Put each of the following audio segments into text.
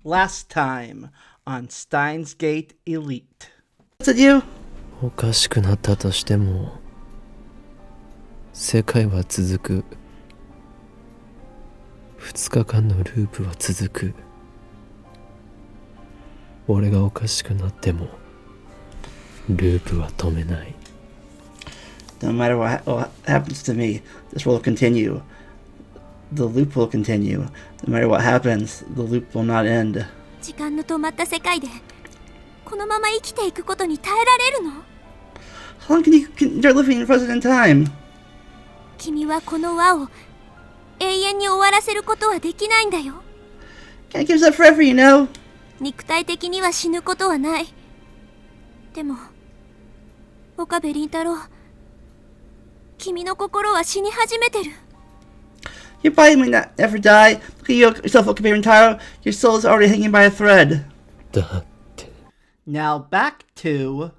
Last time on Steins Gate Elite. What's it you? おかしくなったとしても世界は続く。2日間のループは続く。俺がおかしくなってもループは止めない。 No matter what happens to me, this will continue. The loop will continue. No matter what happens, the loop will not end. 時間の止まった世界でこのまま生きていくことに耐えられるの？ How long can you endure living frozen in time? 君はこの輪を永遠に終わらせることはできないんだよ。 Can't keep this up forever, you know. 肉体的には死ぬことはない。でも岡部倫太郎、君の心は死に始めてる。 Your body may not ever die. Look at yourself, Okabe Taro. Your soul is already hanging by a thread. だって Now back to...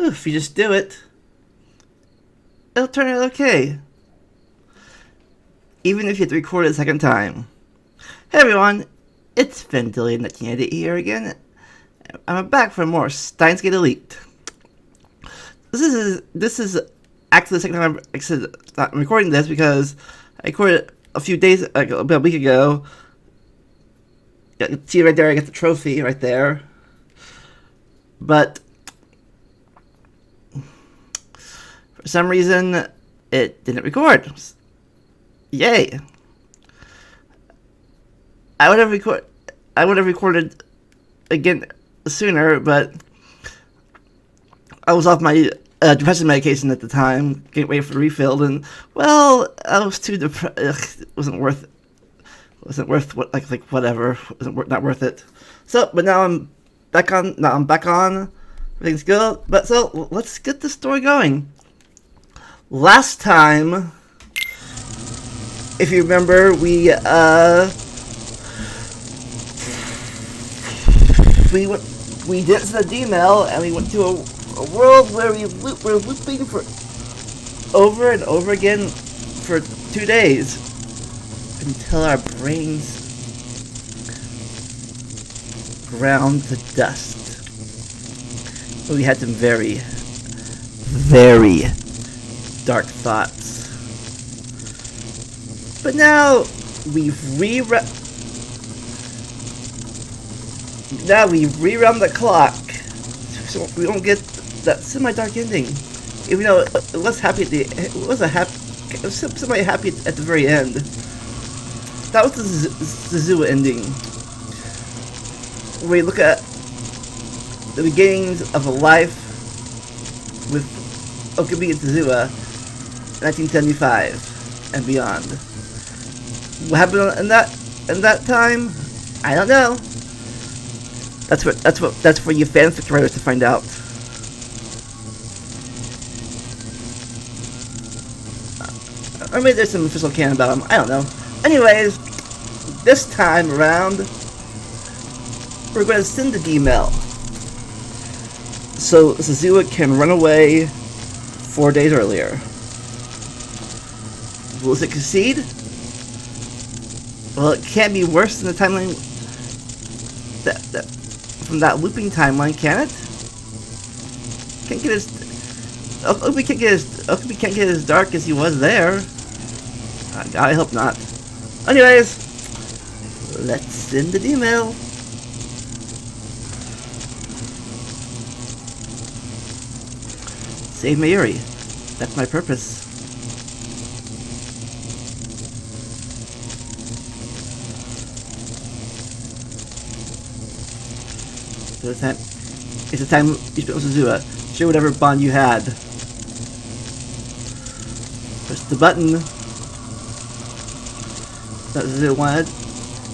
If you just do it, it'll turn out okay. Even if you have to record it a second time. Hey everyone, it's Vendillion1988 here again. I'm back for more Steins Gate Elite. This is actually the second time I'm recording this because I recorded a few days ago, about a week ago. You can see right there, I got the trophy right there. But for some reason, it didn't record. Yay! I would have recorded again sooner, but I was off my depression medication at the time, getting ready for the refill, and well, I was too depressed. It wasn't worth what whatever. Not worth it. So, but now I'm back on. Everything's good. But so let's get the story going. Last time, if you remember, we did the D-mail and we went to a world where we're looping for over and over again for 2 days until our brains ground to dust. We had some very, very dark thoughts. But now we've rerun the clock, so we don't get that semi-dark ending. Even though it was happy at it was semi-happy at the very end. That was the Zua ending, where we look at the beginnings of a life with Okabe and Zua, 1975 and beyond. What happened in that time? I don't know. That's for you fanfic writers to find out. Or maybe there's some official canon about them. I don't know. Anyways, this time around, we're going to send a D-mail so Suzuha can run away 4 days earlier. Will it succeed? Well, it can't be worse than the timeline from that looping timeline, can it? Okabe can't get as dark as he was there. I hope not. Anyways, let's send an email. Save Mayuri. That's my purpose. So it's a time you spent with Suzuha. Share whatever bond you had. Press the button that Suzuha wanted.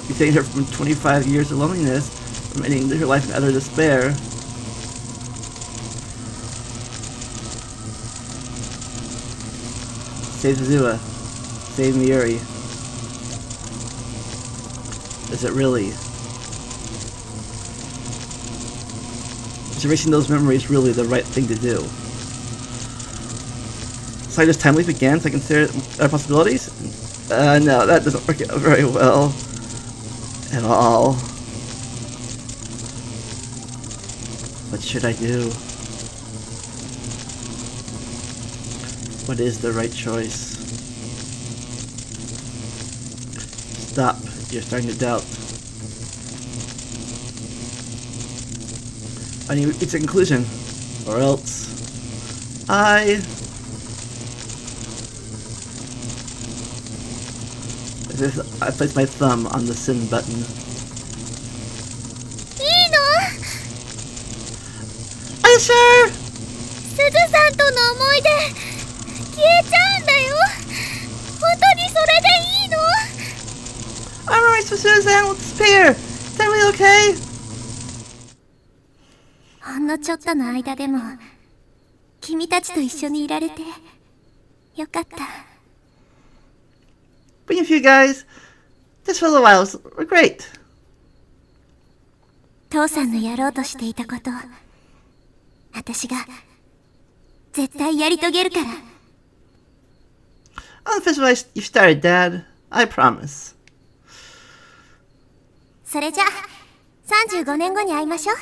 You saved her from 25 years of loneliness, from ending her life in utter despair. Save Zua. Save Miuri. Is it really? Is erasing those memories really the right thing to do? So I just time leap again so I consider our possibilities? No, that doesn't work out very well. At all. What should I do? What is the right choice? Stop. You're starting to doubt. I need to reach a conclusion. Or else... I place my thumb on the sin button. いいの Are you sure? すずさんとの思い出消えちゃうんだよ。本当にそれでいいの？ Our memories for Suzanne will disappear. Is that really okay? ほんのちょっとの間でも君たちと一緒にいられてよかった。 Being with you guys, just for a little while, were great. 父さんのやろうとしていたこと私が絶対やり遂げるから。 I'll finish what you started, Dad. I promise. それじゃ35年後に会いましょう。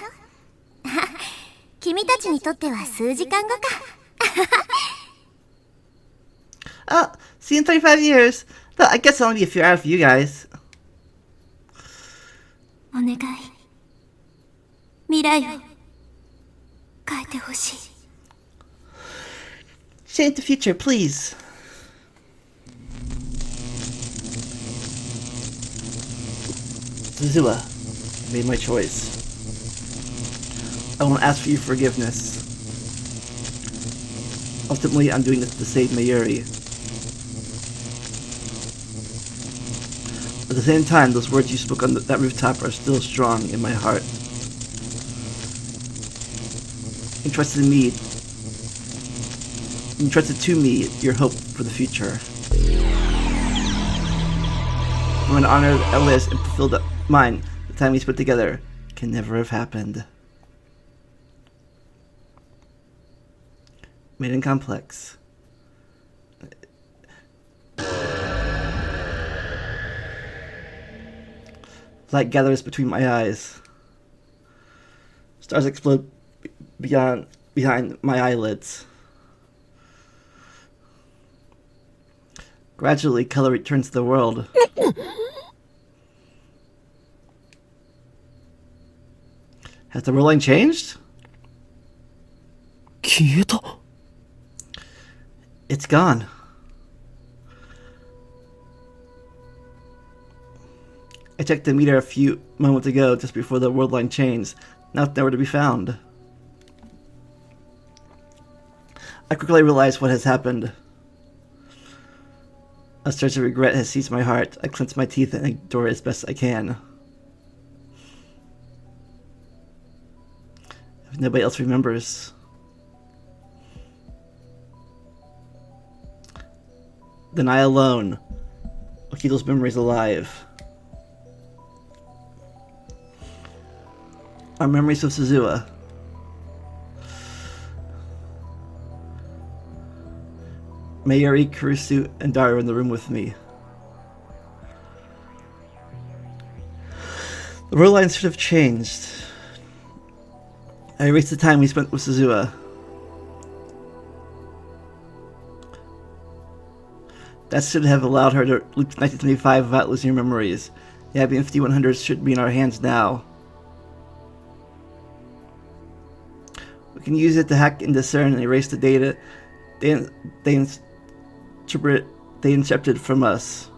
君たちにとっては数時間後か。Oh, see you in 35 years. Though I guess it'll only be a few hours for you guys. お願い未来を変えてほしい。 Change the future, please. Zua, I made my choice. I won't ask for your forgiveness. Ultimately, I'm doing this to save Mayuri. At the same time, those words you spoke on that rooftop are still strong in my heart. Entrusted to me your hope for the future. From an honored Elias and fulfilled mine, the time we spent together can never have happened. Made in complex. Light gathers between my eyes. Stars explode behind my eyelids. Gradually, color returns to the world. Has the world line changed? 消えた。 It's gone. I checked the meter a few moments ago, just before the world line changed. Now it's nowhere to be found. I quickly realized what has happened. A surge of regret has seized my heart. I clench my teeth and endure it as best I can. If nobody else remembers, then I alone will keep those memories alive. Our memories of Suzua. Mayuri, Kurusu, and Daru are in the room with me. The world lines should have changed. I erased the time we spent with Suzua. That should have allowed her to loop to 1975 without losing her memories. The IBM 5100 should be in our hands now. We can use it to hack and discern and erase the data they incepted from us.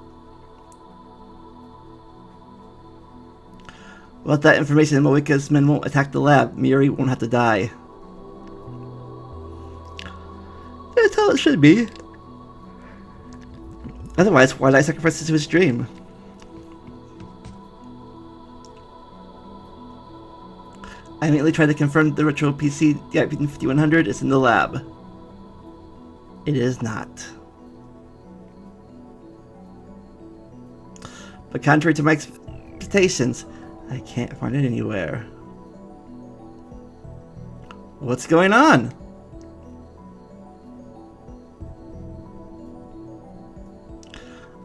Without that information, Moeka's men won't attack the lab. Miuri won't have to die. That's how it should be. Otherwise, why did I sacrifice it to his dream? I immediately tried to confirm the retro PC, the IBM 5100, is in the lab. It is not. but contrary to my expectations, I can't find it anywhere. What's going on?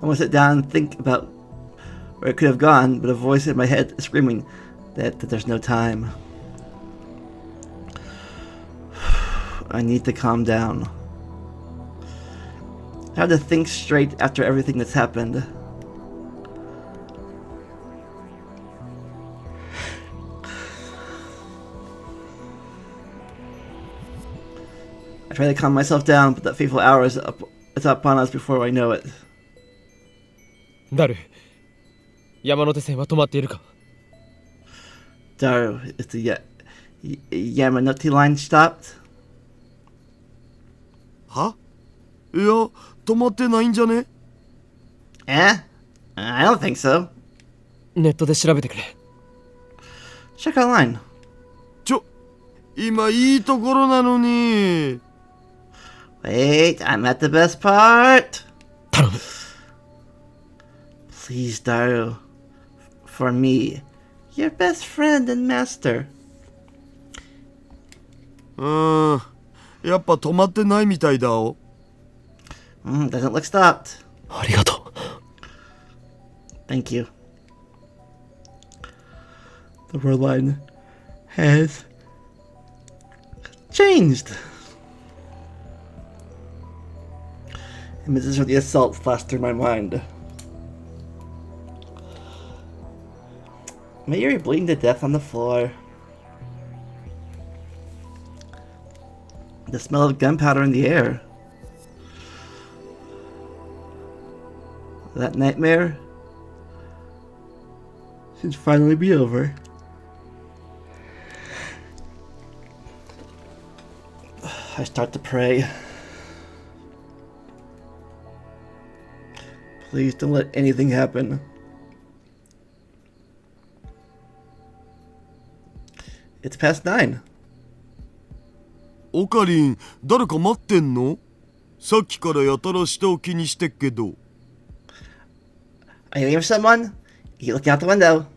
I want to sit down and think about where it could have gone, but a voice in my head is screaming that there's no time. I need to calm down. I have to think straight after everything that's happened. I try to calm myself down, but that fateful hour is upon us before I know it. ダル、山手線は止まっているか？ Daru, is the Yamanote line stopped? はいや、止まってないんじゃね？ Eh? I don't think so. ネットで調べてくれ。Check online. 今いいところなのに。Wait, I'm at the best part. 頼む。Please, Daru. For me, your best friend and master. やっぱ止まってないみたいだお。Doesn't look stopped. ありがとう。Thank you. The word line has changed. Images of the assault flashed through my mind. Mayuri bleeding to death on the floor. The smell of gunpowder in the air. That nightmare should finally be over. I start to pray. Please don't let anything happen. It's past 9. オカリン、誰か待ってんの？さっきからやたら下を気にしてっけど。Are you waiting for someone? You looking out the window.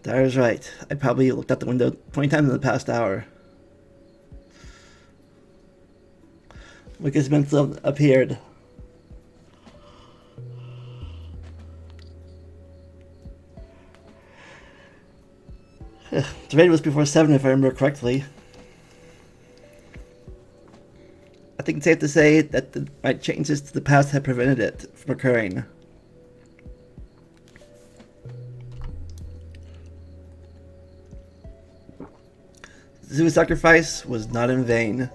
Dara's right. I probably looked out the window 20 times in the past hour. Lucas Menzel appeared. The raid was before 7 if I remember correctly. I think it's safe to say that my changes to the past have prevented it from occurring. Zu's sacrifice was not in vain.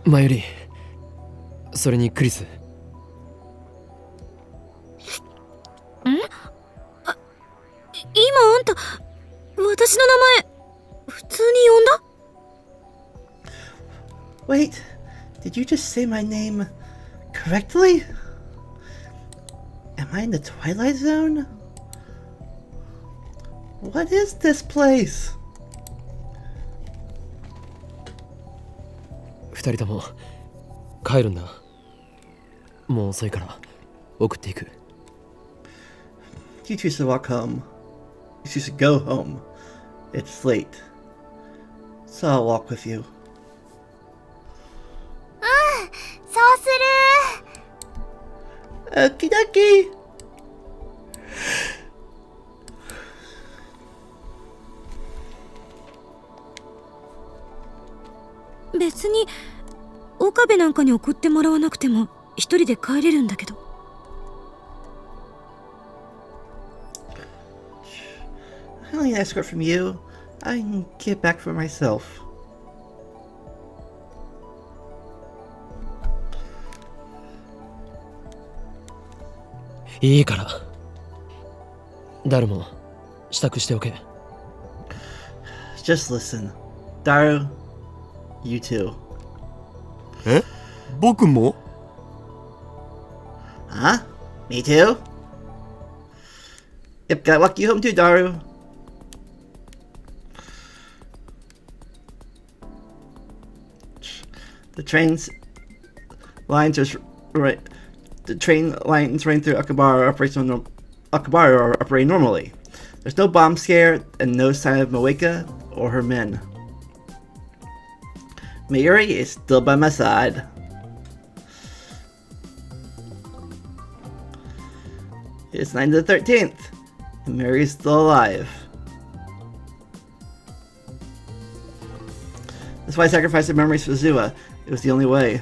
マユリ、それにクリス。今あんた、私の名前、普通に呼んだ？ Wait, did you just say my name correctly? Am I in the Twilight Zone? What is this place? 二人とも帰るんだ。もう遅いから送っていく。You two should walk home. You two should go home. It's late. So I'll walk with you. そうする。 Okie dokie! 別に岡部なんかに送ってもらわなくても一人で帰れるんだけど。I don't need an escort from you. I can get back for myself. いいから。誰も支度しておけ。Just listen. Daru, you too. え？僕も？ Huh? Me too? Yep, gotta walk you home too, Daru. The trains lines are right. The train lines running through Akabara are operating normally. There's no bomb scare and no sign of Moeka or her men. Mayuri is still by my side. It's 9 to the 13th, and Mary's still alive. That's why I sacrificed the memories for Zua. It was the only way.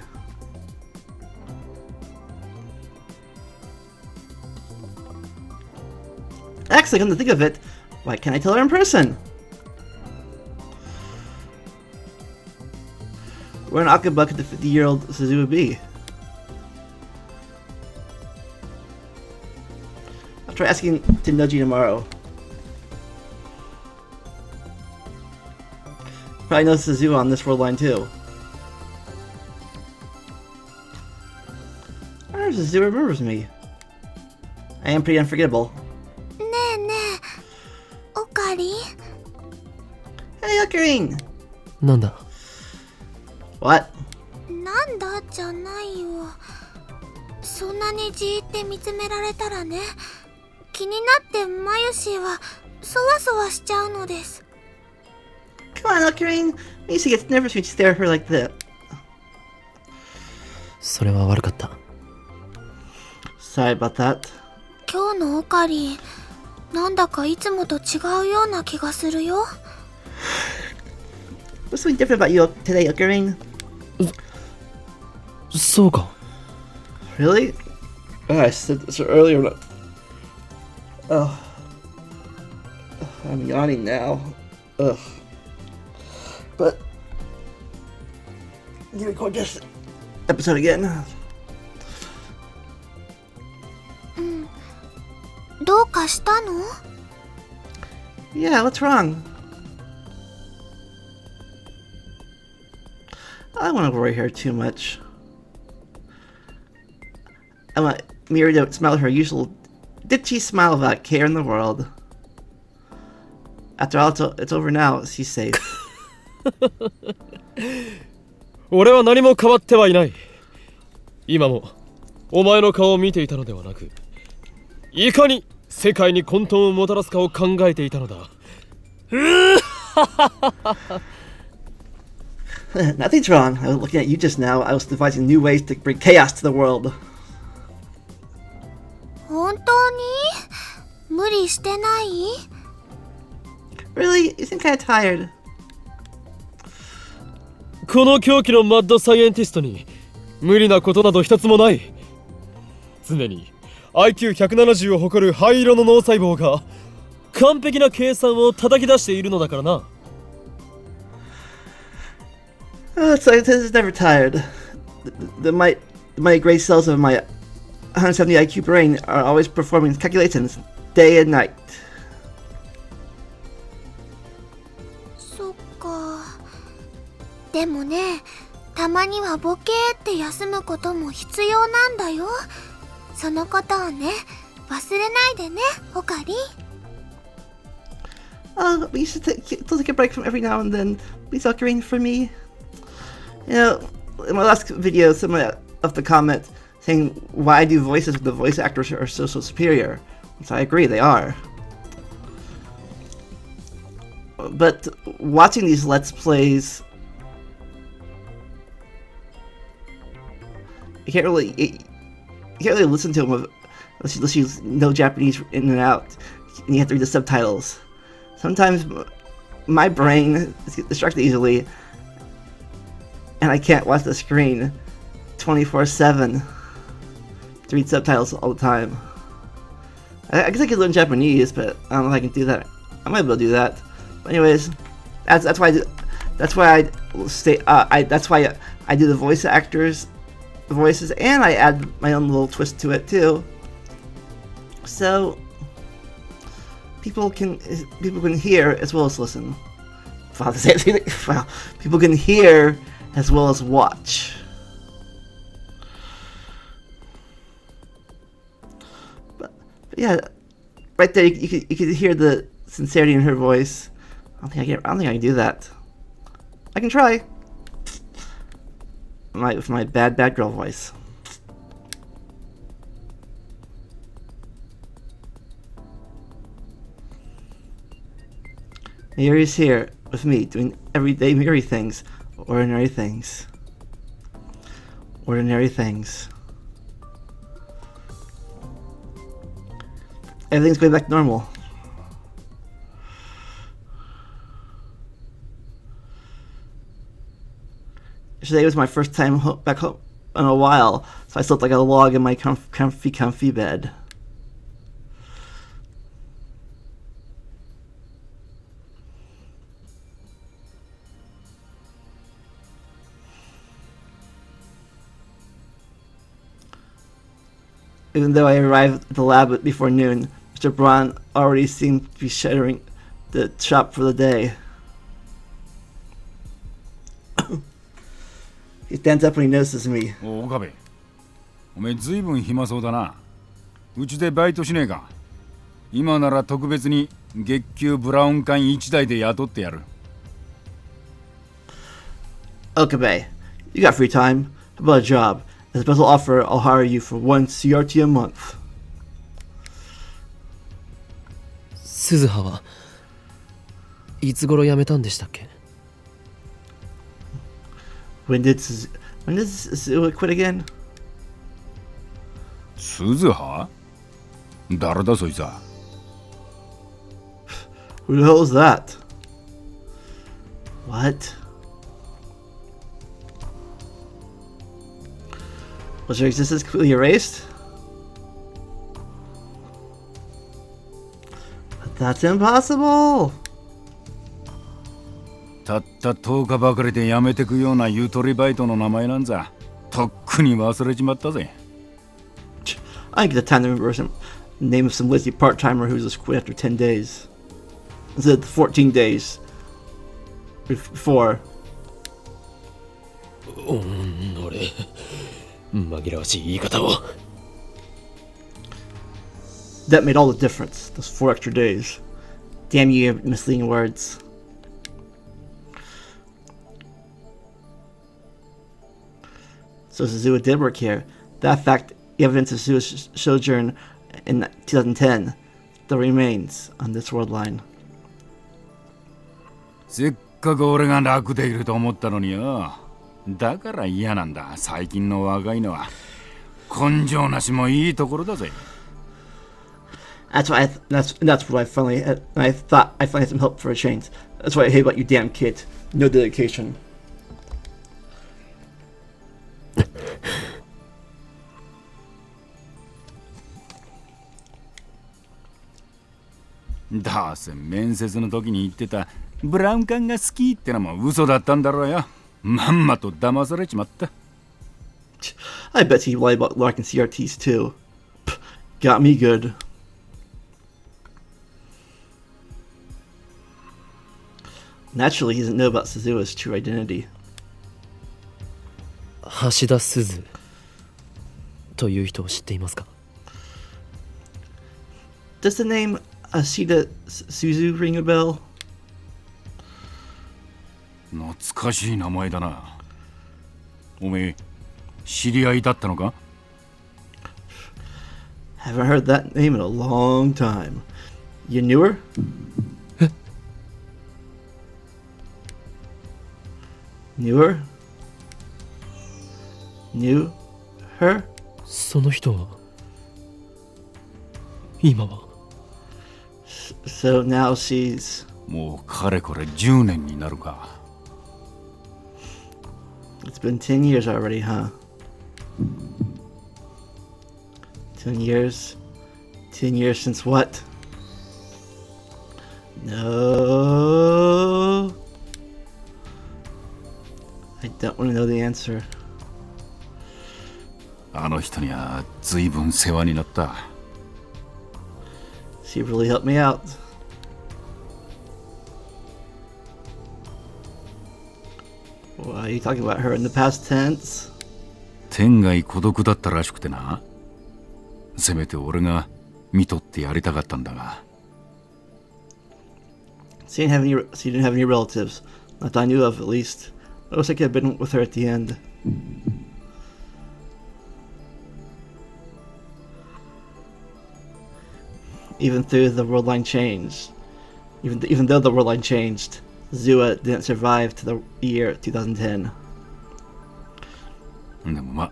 Actually, come to think of it, why can't I tell her in person? Where in Akaba could the 50-year-old Suzuha be? I'll try asking Tennoji tomorrow. Probably knows Suzuha on this world line too. I wonder if Suzuha remembers me. I am pretty unforgettable. Hey, Ocarine! なんだ What? なんだじゃないよ。そんなにじーって見つめられたらね、気になってマユシーはそわそわしちゃうのです。 Come on, Ocarine! Misa gets nervous when you stare at her like that. それは悪かった Sorry about that. 今日のオカリン、なんだかいつもと違うような気がするよ。 What's something different about you today, Ocarine? そうか Really? Oh, I said this earlier. Oh. I'm yawning now. Ugh. But... You record this episode again? どうかしたの？ Yeah, what's wrong? I don't want to worry her too much. I want Miri to smile her usual ditchy smile without care in the world. After all, it's over now. She's safe. 俺は何も変わってはいない今もお前の顔を見ていたのではなくいかに世界に混沌をもたらすかを考えていたのだ Nothing's wrong. I was looking at you just now. I was devising new ways to bring chaos to the world. 本当に？無理してない？ Really? You seem kind of tired. この狂気のマッドサイエンティストに無理なことなど一つもない常に IQ170 を誇る灰色の脳細胞が完璧な計算を叩き出しているのだからな Scientist is never tired. The mighty gray cells of my 170 IQ brain are always performing calculations day and night. そっか。でもね、たまにはボケーって休むことも必要なんだよ。そのことをね、忘れないでね、オカリン。We should take a break from every now and then. Please, Ocarine, for me. You know, in my last video, someone left a comment saying why I do voices when the voice actors are so superior. So I agree, they are. But watching these Let's Plays, you can't really listen to them unless you know Japanese in and out, and you have to read the subtitles. Sometimes my brain gets distracted easily, and I can't watch the screen 24/7 to read subtitles all the time. I guess I could learn Japanese, but I don't know if I can do that. I might be able to do that. But anyways, that's why I do. That's why I stay. That's why I do the voice actors' voices, and I add my own little twist to it too. So people can hear as well as listen. Wow, the same thing. Wow, people can hear as well as watch. But yeah, right there you could hear the sincerity in her voice. I don't think I can do that. I can try. with my bad girl voice. Here he's here with me doing everyday Miri things, ordinary things. Ordinary things. Everything's going back to normal. Today was my first time back home in a while, so I slept like a log in my comfy bed. Even though I arrived at the lab before noon, Mr. Braun already seemed to be shuttering the shop for the day. He stands up when he notices me. お岡部、おめえずいぶん暇そうだな。うちでバイトしねえか。今なら特別に月給ブラウン管1台で雇ってやる。Okabe, you got free time? How about a job? As a special offer, I'll hire you for 1 CRT a month. 鈴葉はいつ頃辞めたんでしたっけ？ When did Suzuha quit again? 鈴葉？誰だそいつは。Who the hell is that? What? Was her existence completely erased? But that's impossible! たった10日ばかりで辞めてくようなゆとりバイトの名前なんざとっくに忘れちまったぜ。I didn't get the time to remember some name of some lazy part-timer who just quit after 10 days. Instead of 14 days before. 俺紛らわしい言い方を。 That made all the difference, those 4 extra days. Damn you, misleading words. So Suzuha did work here. That fact, evidence of Suzuha's sojourn in 2010 still remains on this world line. せっかく俺が楽でいると思ったのによ。だから嫌なんだ。最近の若いのは根性なしもいいところだぜ。That's why that's what I finally thought I finally had some help for a change. That's what I hate about you damn kid. No dedication. どうせ面接の時に言ってたブラウン管が好きってのも嘘だったんだろうよ。まんまと騙されちまった。I bet he lied about liking CRTs too. Got me good. Naturally, he doesn't know about Suzuha's true identity. 橋田鈴という人を知っていますか？ Does the name Ashida Suzu ring a bell? 懐かしい名前だな。おめえ知り合いだったのか？ Haven't heard that name in a long time. You knew her? Knew her? Knew her? その人は今は So now she's... もうかれこれ10年になるか。It's been 10 years already, huh? 10 years? 10 years since what? No... I don't want to know the answer. あの人には随分世話になった。She really helped me out. Why are you talking about her in the past tense? 天涯孤独だったらしくてな。せめて俺が見とってやりたかったんだが。She didn't have any relatives. Not that I knew of, at least. I wish I could have been with her at the end. Even though the world line changed, even though the world line changed, Zua didn't survive to the year 2010. でもまあ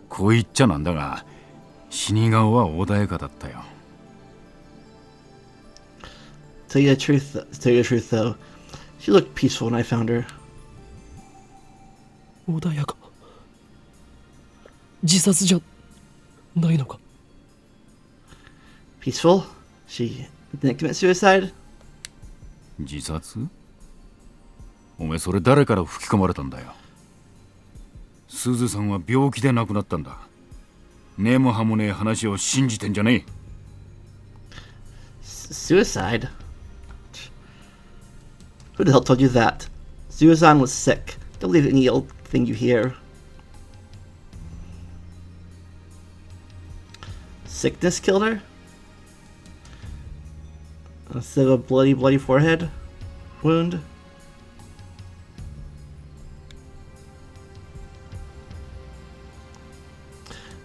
こう言っちゃなんだが死に顔は穏やかだったよ。To tell you the truth though, she looked peaceful when I found her. 穏やか。自殺じゃないのか。Peaceful? She didn't commit suicide? 自殺？おめえそれ誰から吹き込まれたんだよ。すずさんは病気で亡くなったんだ。根も葉もねえ話を信じてんじゃねえ。Suicide? Who the hell told you that? Susan was sick. Don't believe any old thing you hear. Sickness killed her? Instead of a bloody forehead wound?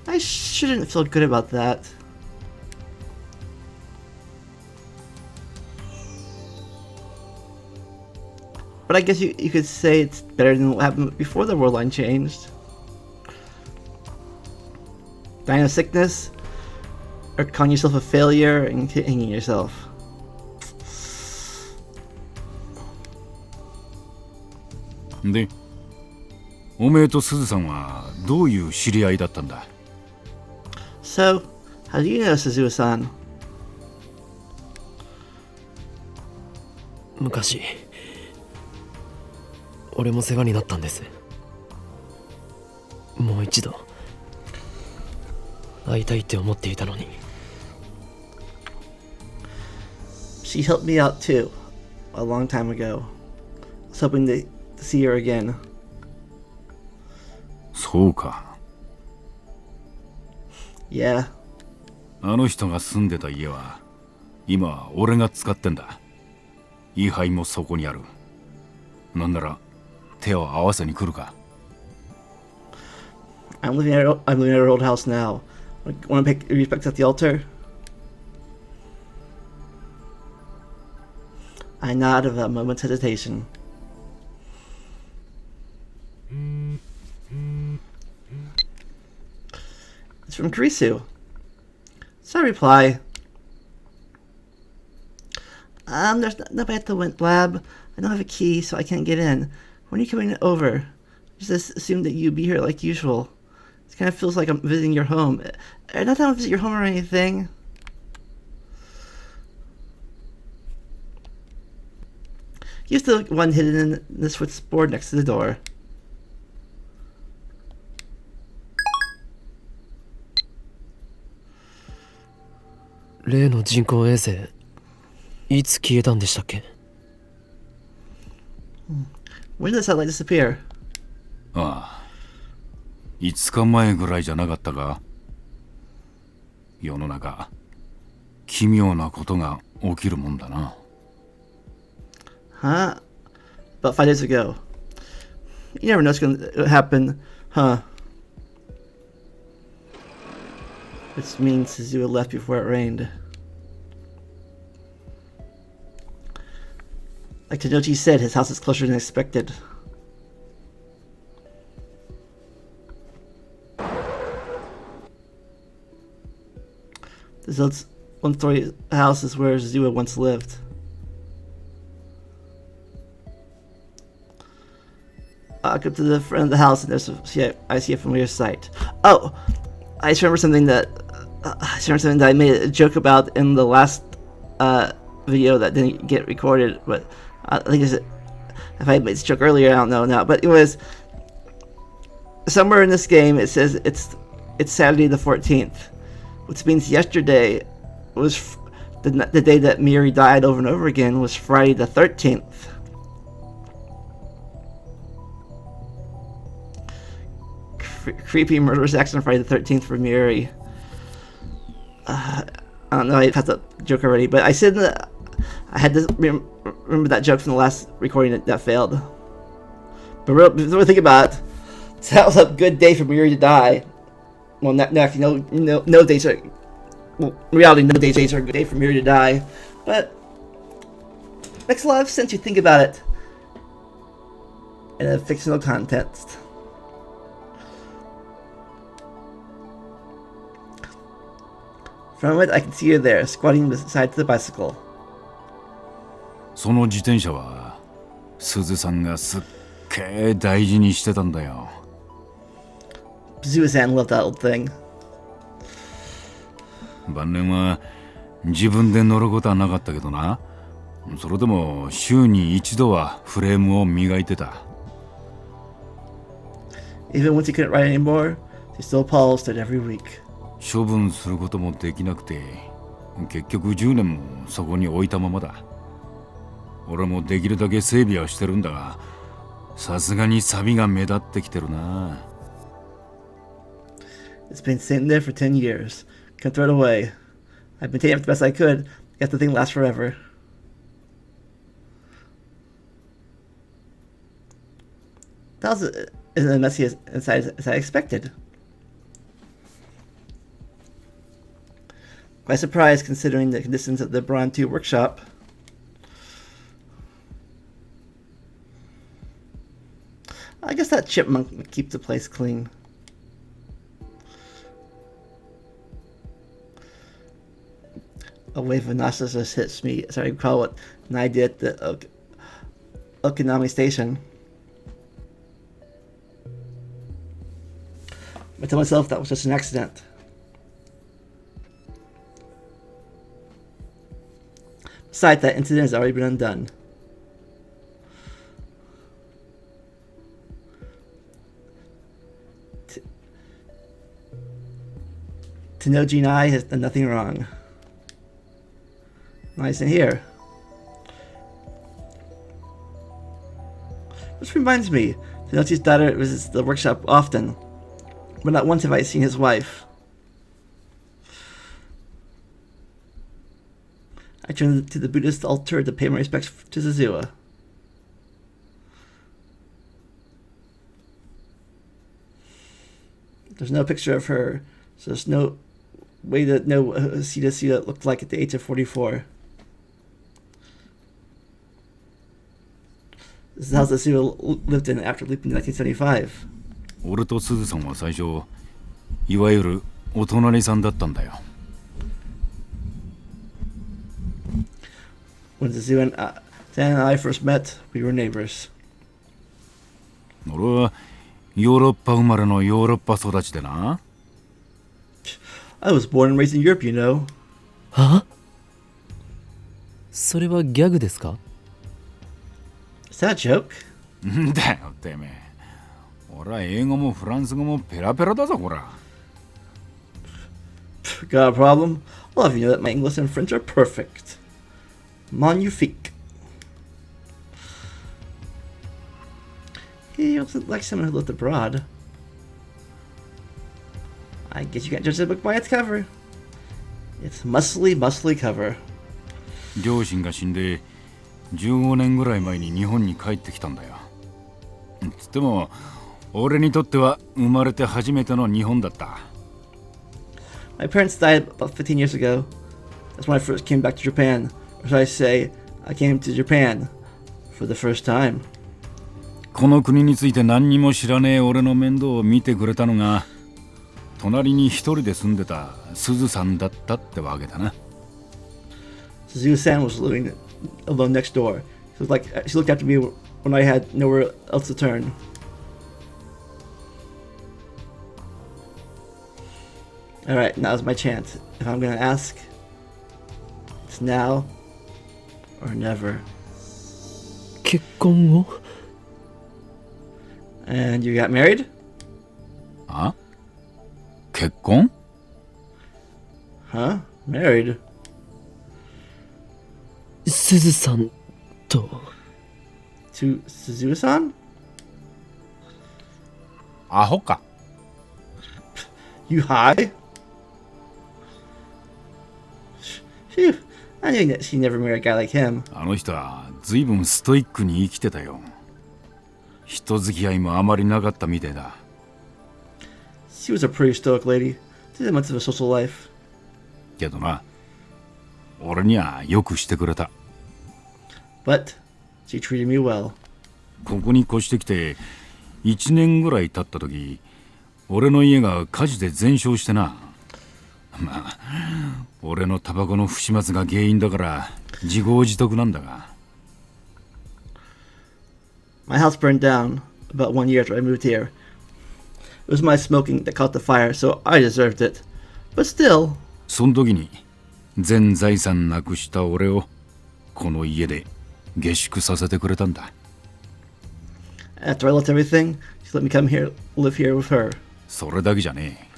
I shouldn't feel good about that. But I guess you could say it's better than what happened before the world line changed. Dying of sickness? Or calling yourself a failure and hanging yourself? で、おめえとすずさんはどういう知り合いだったんだ？ So, how do you know Suzuha-san? 昔俺も世話になったんです。もう一度会いたいって思っていたのに。 She helped me out too, a long time ago. I was hoping to see her again. そうか。 Yeah. あの人が住んでた家は今は俺が使ってんだ。位牌もそこにある。なんなら手を合わせに来るか。 I'm living at her old house now. Want to pay respects at the altar? I nod with a moment's hesitation. It's from Kurisu. So I reply. There's nobody at the Wint lab. I don't have a key, so I can't get in. When are you coming over? Just assume that you'd be here like usual. It kind of feels like I'm visiting your home. Not that I don't visit your home or anything. Here's the one hidden in the switchboard next to the door. When did the satellite disappear? ああ、5日前ぐらいじゃなかったか。世の中奇妙なことが起きるもんだな。 Huh? About 5 days ago. You never know what's gonna happen, huh? Which means Suzuha left before it rained. Like Tanochi said, his house is closer than expected. This one-story house is where Suzuha once lived. I go to the front of the house and I see a familiar sight. Oh, I just remember something that I made a joke about in the last video that didn't get recorded, but I think if I made this joke earlier, I don't know now. But it was somewhere in this game. It says it's Saturday the 14th, which means yesterday was the day that Miri died over and over again was Friday the 13th. Creepy murderous accident Friday the 13th for Miri. I don't know, I've had that joke already, but I said that I had to remember that joke from the last recording that failed. But really think about it, Sounds like a good day for Miri to die. Well, no, actually, no days are. Well, in reality, no days are a good day for Miri to die. But makes a lot of sense. You think about it in a fictional context. From it, I can see her there, squatting beside the bicycle. その自転車は鈴さんがすっげえ大事にしてたんだよ。Susan loved that old thing. 晩年は自分で乗ることはなかったけどな。それでも週に一度はフレームを磨いてた。Even once he couldn't ride anymore, he still polished it every week. 処分することもできなくて、結局10年もそこに置いたままだ。俺もできるだけ整備はしてるんだが、さすがに錆が目立ってきてるな。It's been sitting there for 10 years. Can't throw it away. I've been taking it the best I could. Yet the thing lasts forever. That was isn't as messy as I expected. Quite surprised considering the conditions at the Braun 2 workshop. I guess that chipmunk would keep the place clean. A wave of nostalgia hits me as I recall what I did at the Okinami station. I tell myself that was just an accident. Besides, that incident has already been undone. Tenoji and I has done nothing wrong. Nice in here. Which reminds me, Tenochi's daughter visits the workshop often, but not once have I seen his wife. I turn to the Buddhist altar to pay my respects to Suzuha. There's no picture of her, so there's no way to know what Sita looked like at the age of 44. This is the house that Sita lived in after leaving in 1975. 俺と鈴さんは最初、いわゆるお隣さんだったんだよ。When Suzuha and Dan and I first met, we were neighbors. 俺はヨーロッパ生まれのヨーロッパ育ちでな。I was born and raised in Europe, you know. は？それはギャグですか？ Is that a joke? んだよてめえ。俺は英語もフランス語もペラペラだぞこら。Got a problem? I'll have you know that my English and French are perfect. Magnifique. He looks like someone who lived abroad. I guess you can't judge the book by its cover. It's muscly cover. 両親が死んで15年ぐらい前に日本に帰ってきたんだよ。つっても俺にとっては生まれて初めての日本だった。My parents died about 15 years ago. That's when I first came back to Japan. Or should I say, I came to Japan for the first time. この国について何にも知らねえ俺の面倒を見てくれたのが隣に一人で住んでた鈴さんだったってわけだな。Suzuha-san was living alone next door. She looked after me when I had nowhere else to turn. Alright, now's my chance. If I'm gonna ask, it's now or never. 結婚を？ And you got married? あ？結婚？ Huh? Married? すずさんと。To Suzuha-san? アホか。You high? Phew. I knew that she never married a guy like him. あの人はずいぶんストイックに生きてたよ。人付き合いもあまりなかったみてえだ。She was a pretty stoic lady. Didn't have much of a social life. けどな、俺にはよくしてくれた。But she treated me well. ここに越してきて1年ぐらい経った時、俺の家が火事で全焼してな。まあ、俺のタバコの不始末が原因だから自業自得なんだが。My house burned down about 1 year after I moved here. It was my smoking that caught the fire, so I deserved it. But still... その時に全財産なくした俺をこの家で下宿させてくれたんだ。After I lost everything, she let me come here, live here with her. それだけじゃねえ。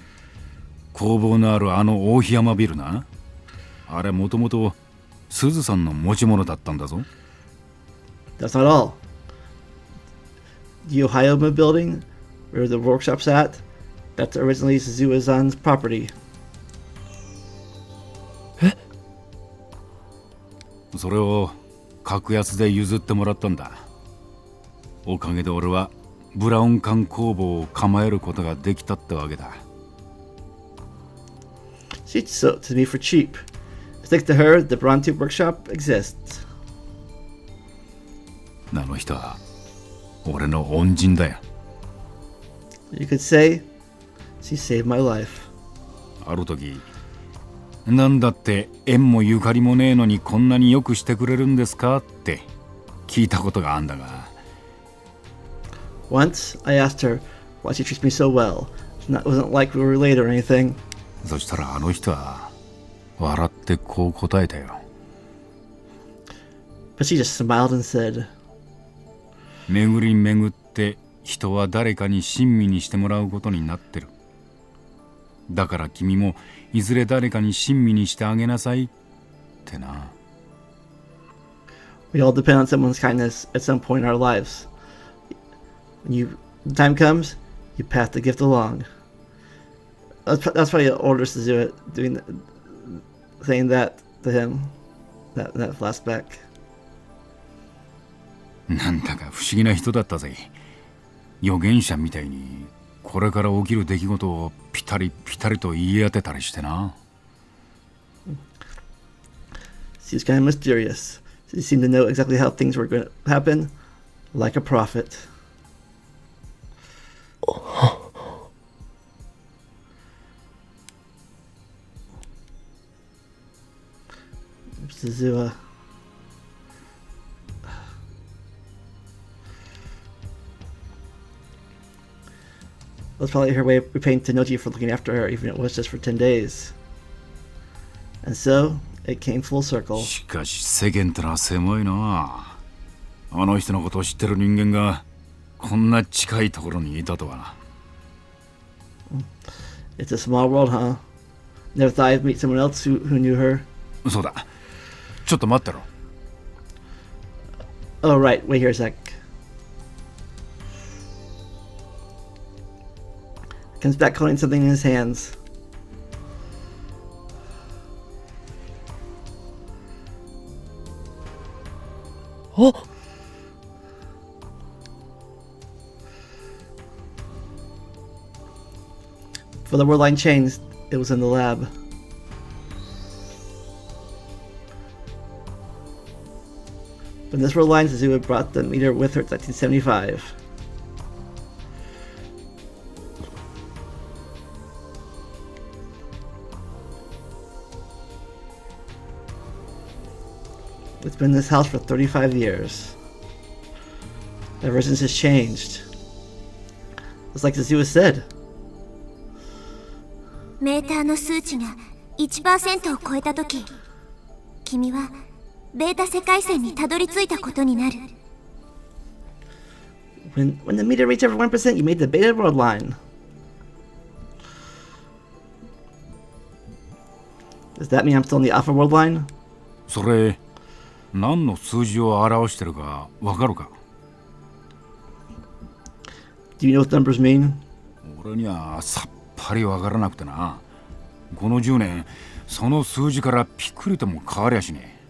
工房のあるあの大檜山ビルな。あれもともとすずさんの持ち物だったんだぞ。That's not all. The Ohio building, where the workshop's at, that's originally Suzuha-san's property. それを格安で譲ってもらったんだ。おかげで俺はブラウン管工房を構えることができたってわけだ。She sold it to me for cheap. Thanks to her, the Brown Tube Workshop exists. あの人は俺の恩人だよ。You could say, she saved my life. ある時、なんだって縁もゆかりもねえのにこんなによくしてくれるんですかって聞いたことがあんだが。Once, I asked her why she treats me so well. It wasn't like we were related or anything. そしたらあの人は笑ってこう答えたよ。But she just smiled and said, 巡り巡って人は誰かに親身にしてもらうことになってる。だから君もいずれ誰かに親身にしてあげなさいってな。We all depend on someone's kindness at some point in our lives. When the time comes, you pass the gift along. That's probably older Suzuha saying that to him, that flashback. なんだか不思議な人だったぜ。預言者みたいにこれから起きる出来事をピタリピタリと言い当てたりしてな。She was kind of mysterious. She seemed to know exactly how things were going to happen, like a prophet. Suzuha. That's probably her way of repaying Tenoji for looking after her, even if it was just for 10 days. And so, it came full circle. しかし世間ってのは狭いな。あの人のことを知ってる人間がこんな近いところにいたとはな。It's a small world, huh? Never thought I'd meet someone else who knew her. そうだ。ちょっと待ってろ。Oh, right. Wait here a sec. Comes back holding something in his hands. Oh! For the word line changed, it was in the lab. When this word line, Suzuha brought the meter with her in 1975. It's been in this house for 35 years. Ever since it's changed. It's like Suzuha said. メーターの数値が 1% を超えたとき、君はベータ世界線にたどり着いたことになる。When the meter reached over 1%, you made the beta world line. Does that mean I'm still in the alpha world line? それ何の数字を表してるかわかるか？ Do you know what numbers mean? 俺にはさっぱりわからなくてな。この10年その数字からピクリとも変わりゃしねえ。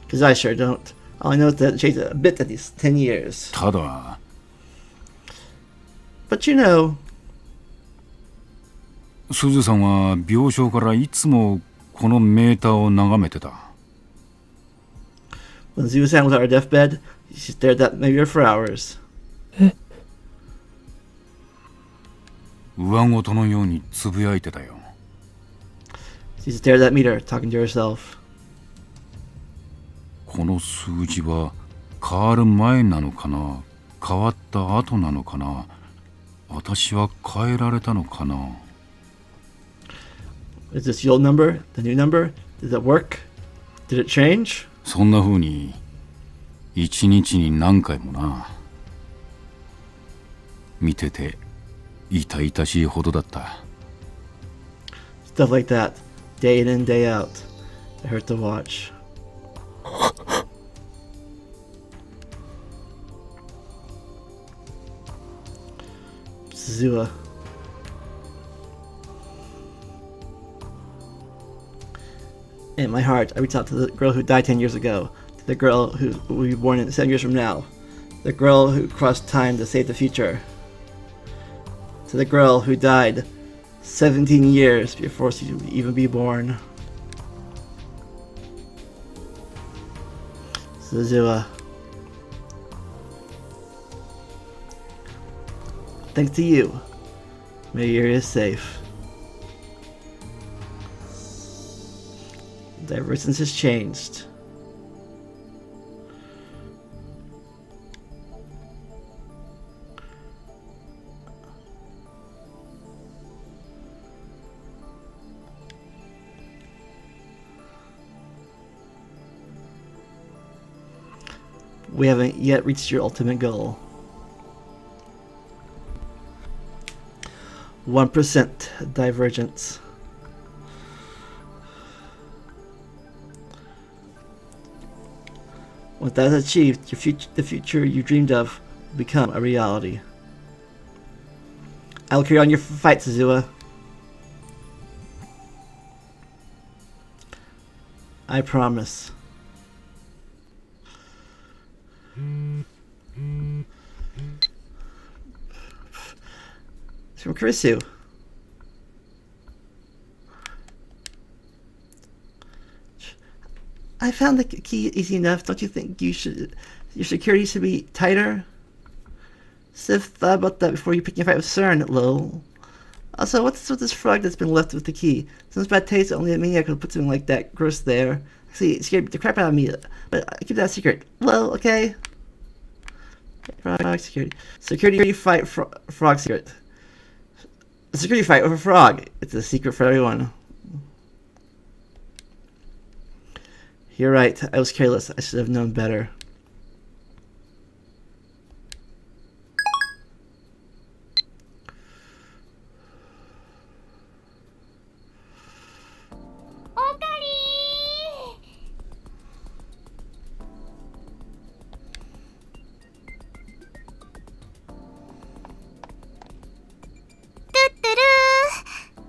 Because I sure don't. All I know is that it changed a bit in these 10 years. ただ But you know, すずさんは病床からいつもこのメーターを眺めてた。 when Zusan was at her deathbed, she stared at that mirror for hours. 上ごとのようにつぶやいてたよ。 She stared at that meter, talking to herself. この数字は変わる前なのかな、変わった後なのかな、私は変えられたのかな。 Is this the old number? The new number? Did it work? Did it change? そんな風に一日に何回もな。見てて痛々しいほどだった。 Stuff like that, day in and day out. It hurt to watch. Zua. In my heart, I reached out to the girl who died 10 years ago, to the girl who will be born in 7 years from now, the girl who crossed time to save the future, to the girl who died 17 years before she would even be born. Zua. Thanks to you, my year is safe. Divergence has changed. We haven't yet reached your ultimate goal. 1% divergence. Once that is achieved, the future you dreamed of will become a reality. I will carry on your fight, Suzua. I promise. It's from Kurisu. I found the key easy enough. Don't you think your security should be tighter? Civ thought about that before you picking a fight with CERN, lol. Also, what's with this frog that's been left with the key? Sounds bad taste, only a maniac would put something like that gross there. See, it scared the crap out of me, but I keep that secret. Well, okay. Frog security. Security fight frog secret. A security fight with a frog. It's a secret for everyone. You're right. I was careless. I should have known better. Tuturu!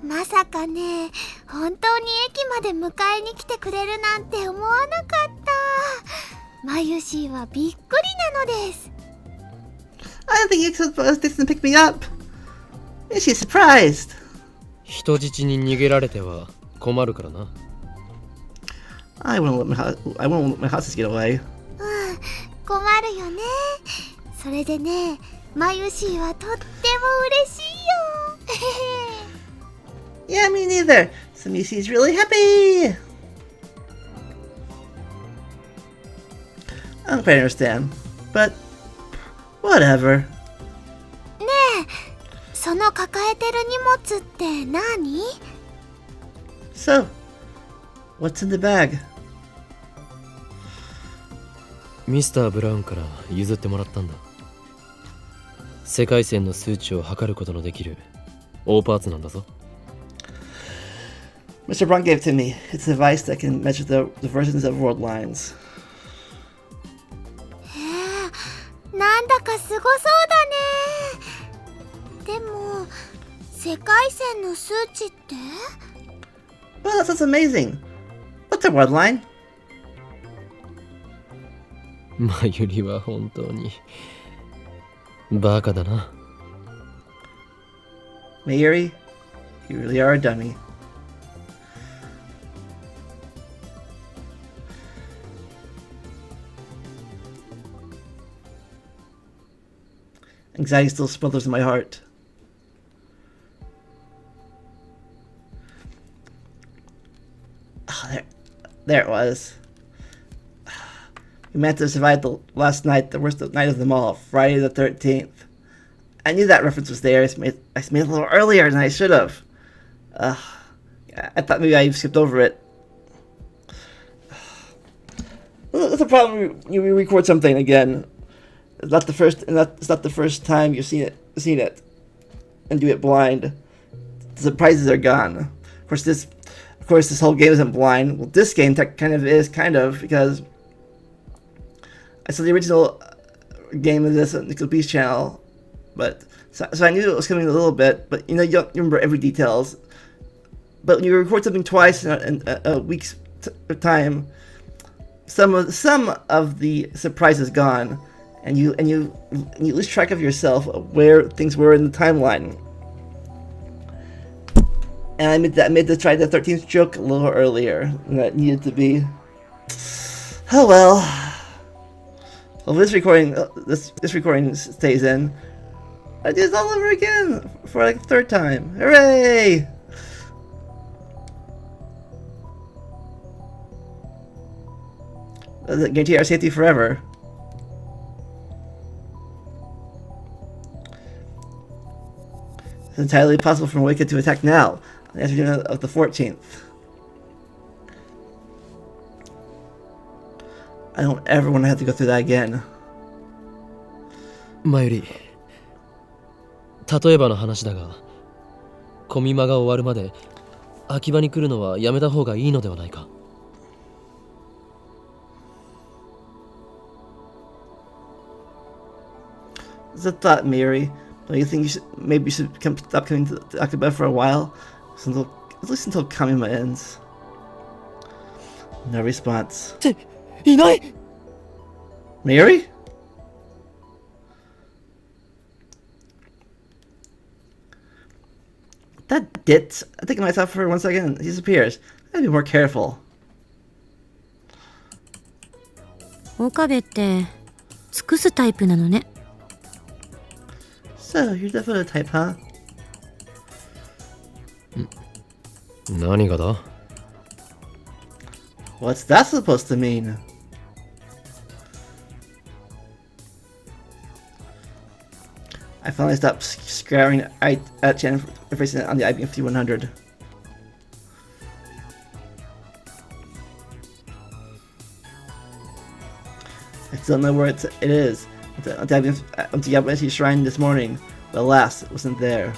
まさかね、本当に駅まで迎えに来てくれるなんて思わなかった。マユシーはびっくりなのです。I don't think Ixo was to pick me up. She's surprised. 人質に逃げられては困るからな。I won't let my hostages get away. 困るよね。それでね、マユシーはとっても嬉しいよ。Yeah, me neither. So Misi's really happy. I don't quite understand, but whatever. ねえ、その抱えてる荷物って何？ So, what's in the bag? ミスター・ブラウンから譲ってもらったんだ。世界線の数値を測ることのできる大パーツなんだぞ。Mr. Brown gave it to me. It's a device that can measure the versions of world lines. なんだかすごそうだね。でも、世界線の数値って？ Well, that sounds amazing. What's a world line? マユリは本当にバカだな。Mayuri, you really are a dummy. Anxiety still smothers in my heart. Oh, there it was. We meant to survive the last night, the worst night of them all, Friday the 13th. I knew that reference was there. I made it a little earlier than I should have. I thought maybe I skipped over it. That's the problem when you record something again. It's not the first time you've seen it, and do it blind. The surprises are gone. Of course, this whole game isn't blind. Well, this game kind of because I saw the original game of this on the Beast channel, but so I knew it was coming a little bit. But you don't remember every details. But when you record something twice in a week's time, some of the surprise is gone. And you lose track of yourself, of where things were in the timeline. And I made the try the 13th joke a little earlier than that needed to be. Oh well. Well, this recording stays in. I do this all over again for like the third time. Hooray! Doesn't guarantee our safety forever. It's entirely possible for Moika to attack now, on the afternoon of the 14th. I don't ever want to have to go through that again. マユリ、例えばの話だが、コミマが終わるまで秋葉に来るのはやめた方がいいのではないか。It's a thought, Miri. Don't you think maybe you should stop coming to Akiba for a while? At least until Kamima ends. No response. いない。 Miri? That ditz. I think myself for 1 second. He disappears. Gotta be more careful. 岡部って尽くすタイプなのね。So, you're definitely a type, huh? 何がだ？ What's that supposed to mean? I finally stopped scouring at Chan for facing it on the IBM 5100. I still know where it is. At the Yabashi shrine this morning, but alas, it wasn't there.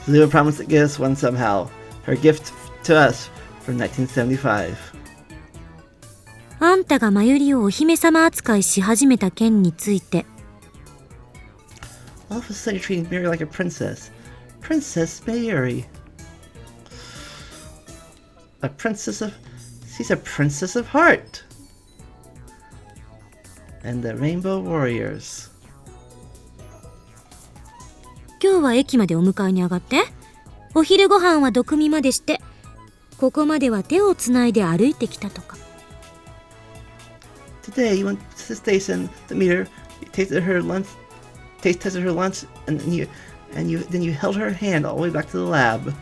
Zero promised to give us one somehow. Her gift to us from 1975. あんたがマユリをお姫様扱いし始めた件について。All of a sudden you're treating Mayuri like a princess. Princess Mayuri. She's a princess of heart. And the Rainbow Warriors. 今日は駅までお迎えに上がって。お昼ご飯は毒味までして。ここまでは手をつないで歩いてきたとか。Today you went to the station to meet her. You tasted her lunch, and then you held her hand all the way back to the lab.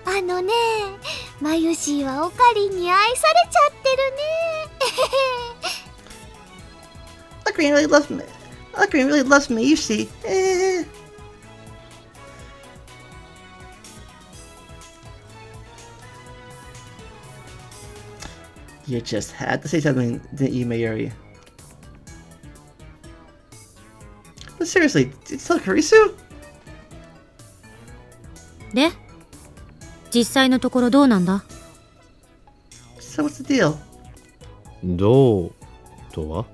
あのね、マユシーはオカリンに愛されちゃってるね。Ocarina really loves me. Ocarina really loves me, you see. You just had to say something, didn't you, Mayuri? But seriously, did you tell Kurisu? で、実際のところどうなんだ？ So what's the deal? どうとは？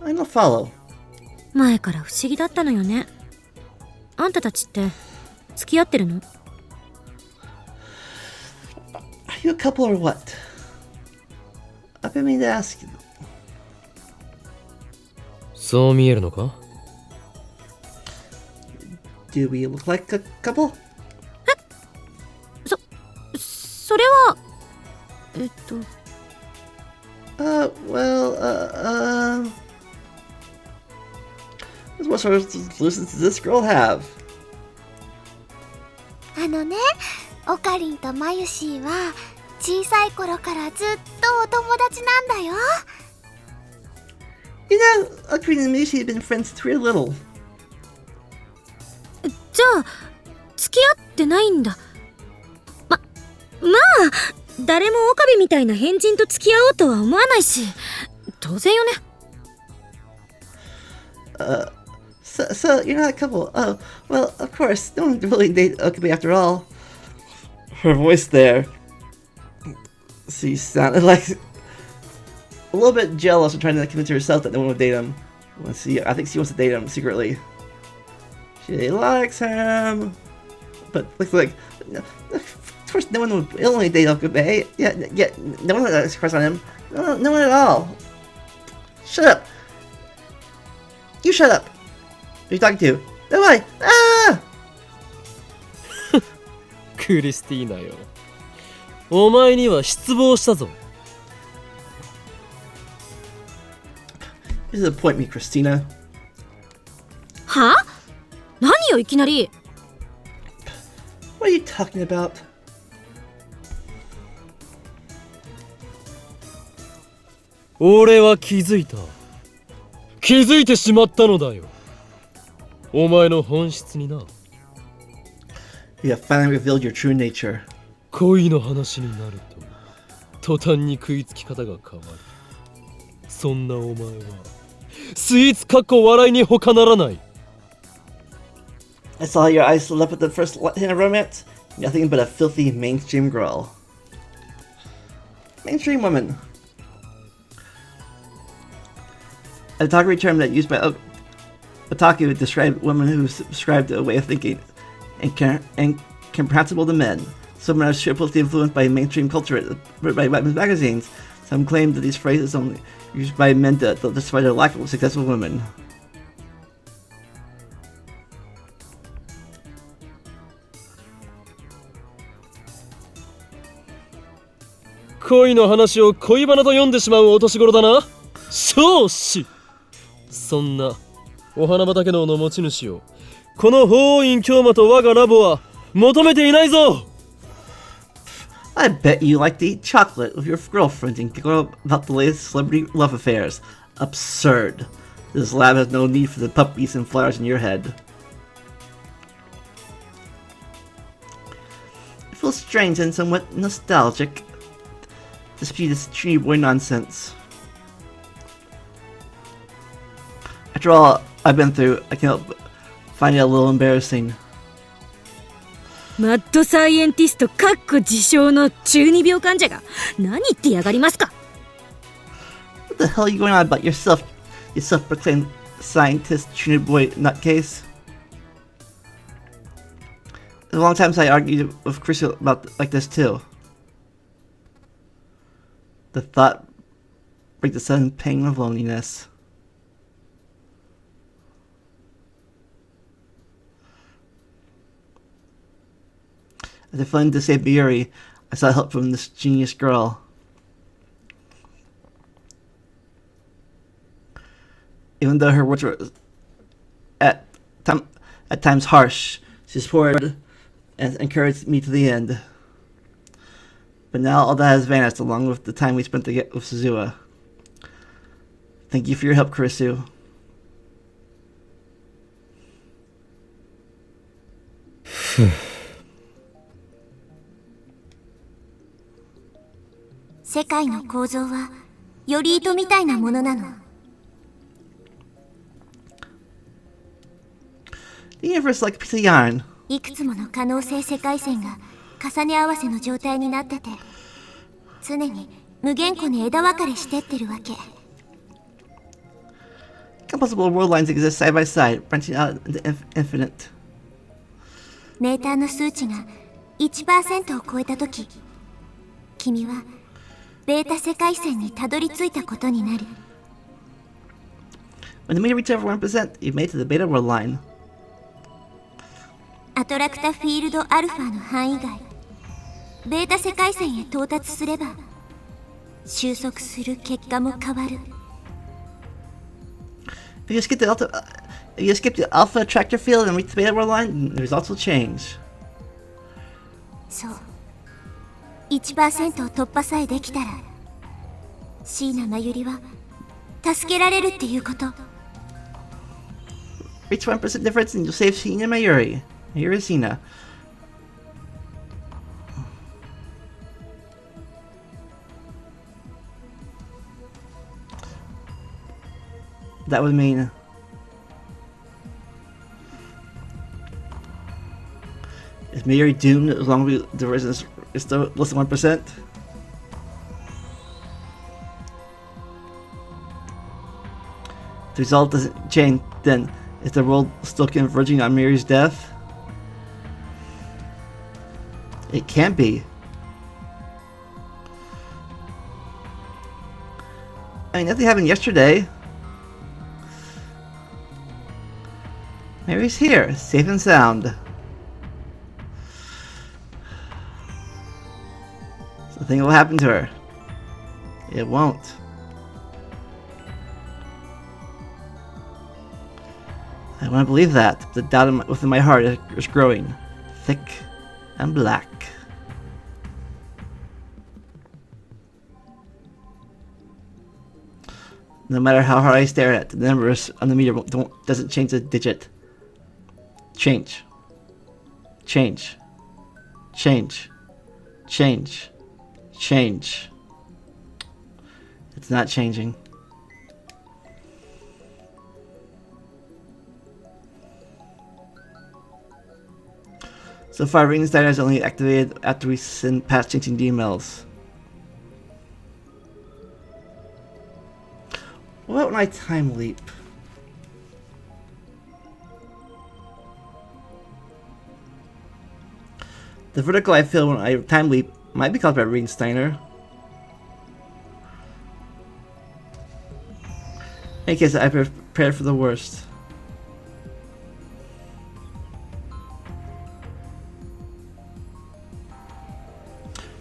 I don't follow. 前から不思議だったのよね。あんたたちって付き合ってるの？ Are you a couple or what? I've been meaning to ask you. そう見えるのか？ Do we look like a couple? それはwhat sort of solutions does this girl have? あのね、オカリンとマユシーは小さい頃からずっとお友達なんだよ。You know, Akrin and Mishi have been friends since we were little. じゃあ付き合ってないんだ。まあ誰もオカビみたいな変人と付き合おうとは思わないし、当然よね。So you're not a couple. Oh, well, of course, no one would really date Okabe after all. Her voice there. She sounded like a little bit jealous and trying to convince herself that no one would date him. I think she wants to date him secretly. She likes him, but looks like, of course, no one would only date Okabe. Yeah, no one would express on him. No one at all. Shut up. You shut up. Who are you talking to? Nobody. Ah! クリスティーナよ。お前には失望したぞ。Disappoint me, Christina. は？何よいきなり。What are you talking about? 俺は気づいた。気づいてしまったのだよ。お前の本質にな。You have finally revealed your true nature. 恋の話になると途端に食いつき方が変わる。そんなお前はスイーツかっこ笑いに他ならない。 I saw your eyes lit up at the first hint of romance. Nothing but a filthy mainstream girl. Mainstream woman. A otaku term that used by otaku to describe women who subscribe to a way of thinking incomprehensible to men. Some are hopelessly influenced by mainstream culture by women's magazines. Some claim that these phrases only used by men to justify their lack of successful women. 恋の話を恋バナと読んでしまうお年頃だな。少子。そんなお花畑の持ち主をこの法院京馬と我がラボは求めていないぞ。 I bet you like to eat chocolate with your girlfriend and giggle about the latest celebrity love affairs. Absurd. This lab has no need for the puppies and flowers in your head. It feels strange and somewhat nostalgic to spew this tree boy nonsense. After all I've been through, I can't help but find it a little embarrassing. マッドサイエンティストかっこ自称の中二病患者が何言ってやがりますか。 What the hell are you going on about yourself, you self-proclaimed scientist, junior boy nutcase? A long time since I argued with Chris about like this too. The thought brings the sudden pain of loneliness. As I fell into save Yuri, I sought help from this genius girl. Even though her words were at times harsh, she supported and encouraged me to the end. But now all that has vanished along with the time we spent with Suzuha. Thank you for your help, Kurisu. 世界の構造はより糸みたいなものなの。The universe is like a piece of yarn. いくつもの可能性世界線が重ね合わせの状態になってて、常に無限個に枝分かれしてってるわけ。Composable world lines exist side by side, branching out into infinite. メーターの数値が 1% を超えたとき、君はベータ世界線にたどり着いたことになる。When the meter reaches over 1%, you've made it to the beta world line. アトラクタフィールドアルファの範囲外、ベータ世界線へ到達すれば収束する結果も変わる。 If you skip the alpha attractor field and reach the beta world line, the results will change. そう、1% を突破さえできたら椎名真由里は助けられるっていうこと。 Reach 1% difference and you'll save Sheena Mayuri. Here is Sheena. That would mean is Mayuri doomed as long as the resistance is still less than 1%? The result doesn't change then. Is the world still converging on Mayuri's death? It can't be. I mean, nothing happened yesterday. Mary's here, safe and sound. Nothing will happen to her. It won't. I want to believe that. The doubt within my heart is growing, thick and black. No matter how hard I stare at it, the numbers on the meter doesn't change a digit. Change. Change. Change. Change. Change. It's not changing. So far, Ring Steiner is only activated after we send past changing emails. What about when I time leap? The vertical I feel when I time leap might be caused by Ring Steiner. In any case, I prepared for the worst.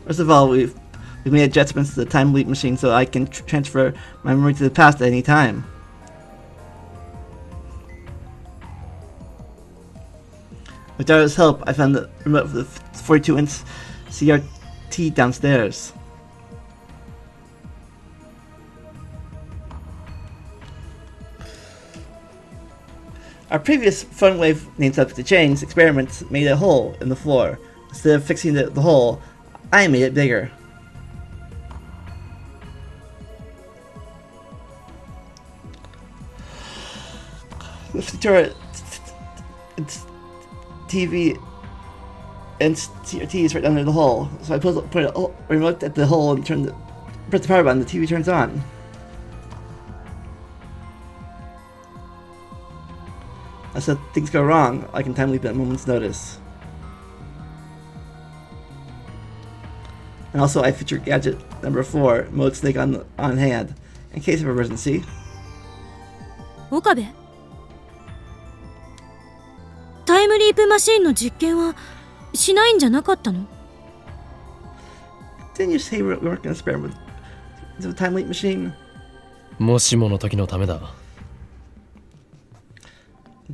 First of all, we've made adjustments to the time leap machine so I can transfer my memory to the past at any time. With Dara's help, I found the remote for the 42-inch CRT downstairs. Our previous fun wave named subject to change experiments made a hole in the floor. Instead of fixing the hole, I made it bigger. With the turret, TV and CRT is right under the hole, so I put a remote at the hole and press the power button. The TV turns on. That's how things go wrong. I can time leap at a moment's notice. And also, I feature gadget number 4, mode snake on hand, in case of emergency. 岡部、タイムリープマシーンの実験はしないんじゃなかったの？ Didn't you say we weren't going to experiment with the time leap machine? もしもの時のためだ。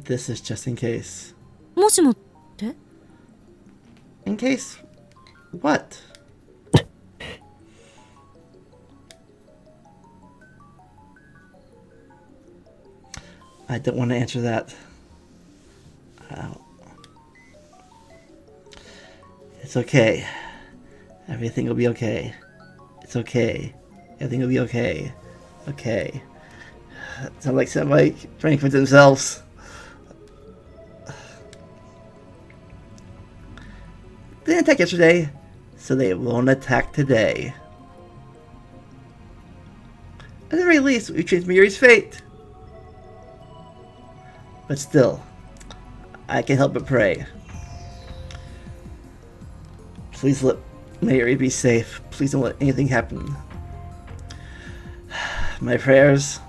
This is just in case. もしもって？ In case? What? I don't want to answer that. It's okay. Everything will be okay. It's okay. Everything will be okay. Okay. Sound like somebody trying to convince themselves. They didn't attack yesterday, so they won't attack today. At the very least, we changed Mayuri's fate. But still, I can't help but pray. Please let Mayuri be safe. Please don't let anything happen. My prayers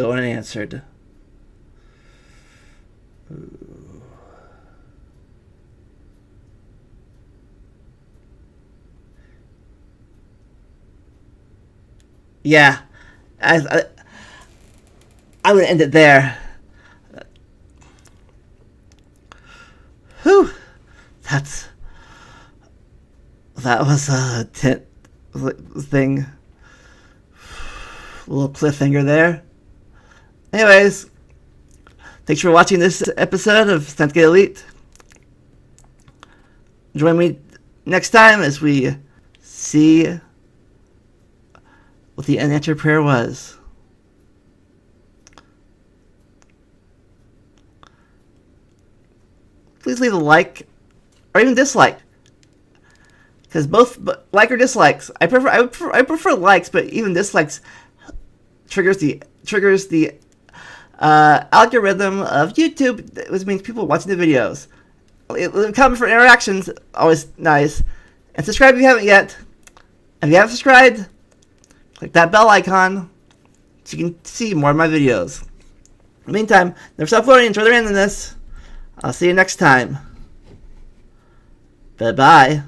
go unanswered. Yeah, I'm gonna end it there. Whew, that was a thing. A little cliffhanger there. Anyways, thanks for watching this episode of Steins Elite. Join me next time as we see what the unanswered prayer was. Please leave a like or even dislike, because both like or dislikes. I prefer likes, but even dislikes triggers the algorithm of YouTube, which means people watching the videos. Comment for interactions, always nice. And subscribe if you haven't yet. If you haven't subscribed, click that bell icon so you can see more of my videos. In the meantime, never stop learning. Enjoy the end of this. I'll see you next time. Bye-bye.